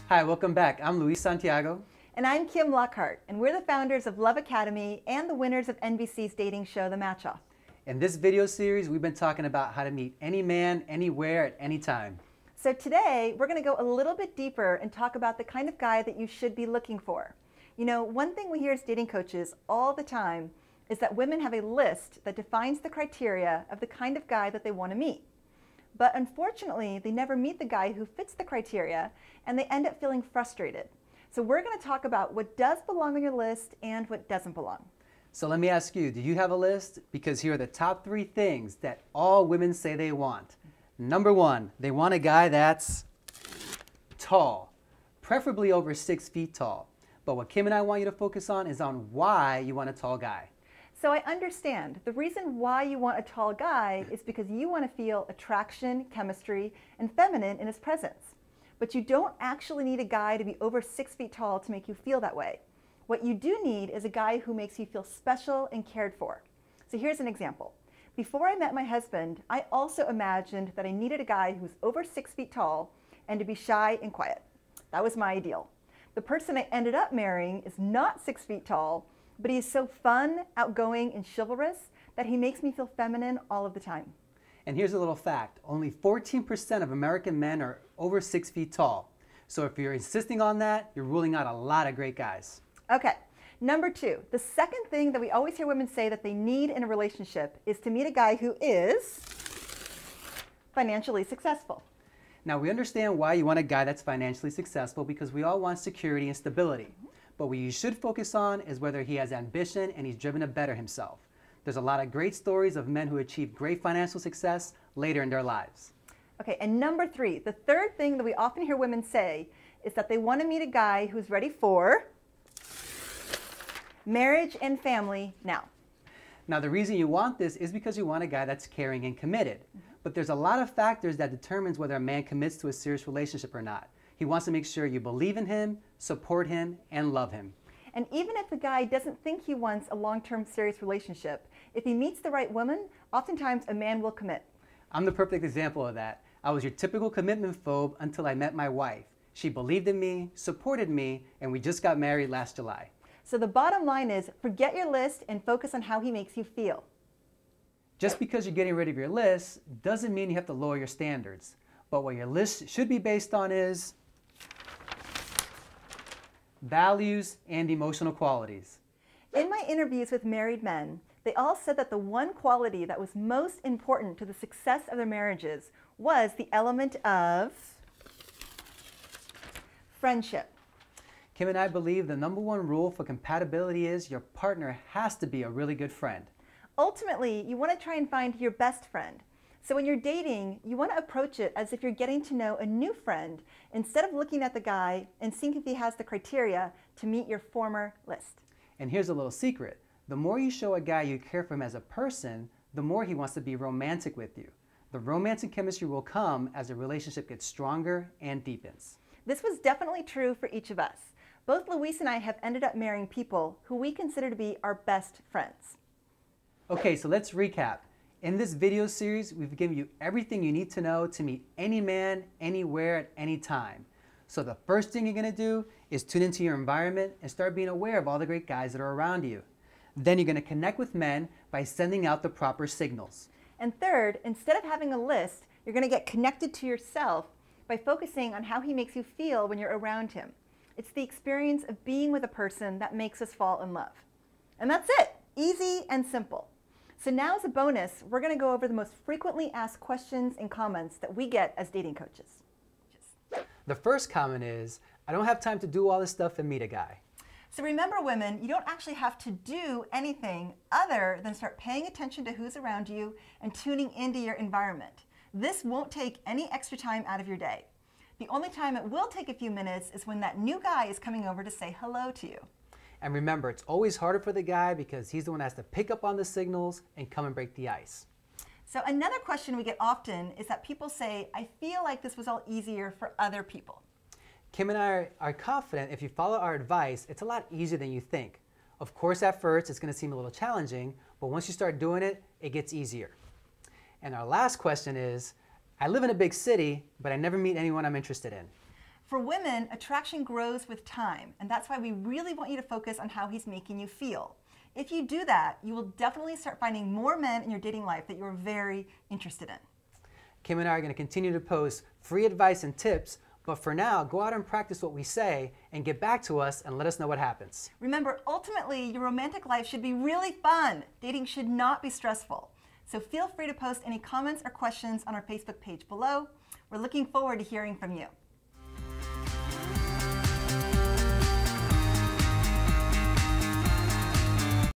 Hi, welcome back. I'm Luis Santiago. And I'm Kim Lockhart, and we're the founders of Love Academy and the winners of NBC's dating show, The Match Off. In this video series, we've been talking about how to meet any man, anywhere, at any time. So today, we're going to go a little bit deeper and talk about the kind of guy that you should be looking for. You know, one thing we hear as dating coaches all the time is that women have a list that defines the criteria of the kind of guy that they want to meet. But unfortunately, they never meet the guy who fits the criteria, and they end up feeling frustrated. So we're going to talk about what does belong on your list and what doesn't belong. So let me ask you, do you have a list? Because here are the top 3 things that all women say they want. Number 1, they want a guy that's tall, preferably over 6 feet tall. But what Kim and I want you to focus on is on why you want a tall guy. So I understand. The reason why you want a tall guy is because you want to feel attraction, chemistry, and feminine in his presence. But you don't actually need a guy to be over 6 feet tall to make you feel that way. What you do need is a guy who makes you feel special and cared for. So here's an example. Before I met my husband, I also imagined that I needed a guy who's over 6 feet tall and to be shy and quiet. That was my ideal. The person I ended up marrying is not 6 feet tall, but he's so fun, outgoing, and chivalrous that he makes me feel feminine all of the time. And here's a little fact. Only 14% of American men are over 6 feet tall. So if you're insisting on that, you're ruling out a lot of great guys. Okay, number 2. The second thing that we always hear women say that they need in a relationship is to meet a guy who is financially successful. Now, we understand why you want a guy that's financially successful because we all want security and stability. But what you should focus on is whether he has ambition and he's driven to better himself. There's a lot of great stories of men who achieve great financial success later in their lives. Okay, and number 3, the third thing that we often hear women say is that they want to meet a guy who's ready for marriage and family now. Now, the reason you want this is because you want a guy that's caring and committed. But there's a lot of factors that determines whether a man commits to a serious relationship or not. He wants to make sure you believe in him, support him, and love him. And even if the guy doesn't think he wants a long-term serious relationship, if he meets the right woman, oftentimes a man will commit. I'm the perfect example of that. I was your typical commitment phobe until I met my wife. She believed in me, supported me, and we just got married last July. So the bottom line is, forget your list and focus on how he makes you feel. Just because you're getting rid of your list doesn't mean you have to lower your standards. But what your list should be based on is values and emotional qualities. In my interviews with married men, they all said that the one quality that was most important to the success of their marriages was the element of friendship. Kim and I believe the number 1 rule for compatibility is your partner has to be a really good friend. Ultimately, you want to try and find your best friend. So when you're dating, you want to approach it as if you're getting to know a new friend instead of looking at the guy and seeing if he has the criteria to meet your former list. And here's a little secret. The more you show a guy you care for him as a person, the more he wants to be romantic with you. The romantic chemistry will come as the relationship gets stronger and deepens. This was definitely true for each of us. Both Luis and I have ended up marrying people who we consider to be our best friends. Okay, so let's recap. In this video series, we've given you everything you need to know to meet any man, anywhere, at any time. So the first thing you're going to do is tune into your environment and start being aware of all the great guys that are around you. Then you're going to connect with men by sending out the proper signals. And third, instead of having a list, you're going to get connected to yourself by focusing on how he makes you feel when you're around him. It's the experience of being with a person that makes us fall in love. And that's it. Easy and simple. So now as a bonus, we're going to go over the most frequently asked questions and comments that we get as dating coaches. The first comment is, I don't have time to do all this stuff and meet a guy. So remember, women, you don't actually have to do anything other than start paying attention to who's around you and tuning into your environment. This won't take any extra time out of your day. The only time it will take a few minutes is when that new guy is coming over to say hello to you. And remember, it's always harder for the guy because he's the one that has to pick up on the signals and come and break the ice. So another question we get often is that people say, I feel like this was all easier for other people. Kim and I are confident if you follow our advice, it's a lot easier than you think. Of course, at first, it's going to seem a little challenging, but once you start doing it, it gets easier. And our last question is, I live in a big city, but I never meet anyone I'm interested in. For women, attraction grows with time, and that's why we really want you to focus on how he's making you feel. If you do that, you will definitely start finding more men in your dating life that you're very interested in. Kim and I are going to continue to post free advice and tips, but for now, go out and practice what we say and get back to us and let us know what happens. Remember, ultimately, your romantic life should be really fun. Dating should not be stressful. So feel free to post any comments or questions on our Facebook page below. We're looking forward to hearing from you.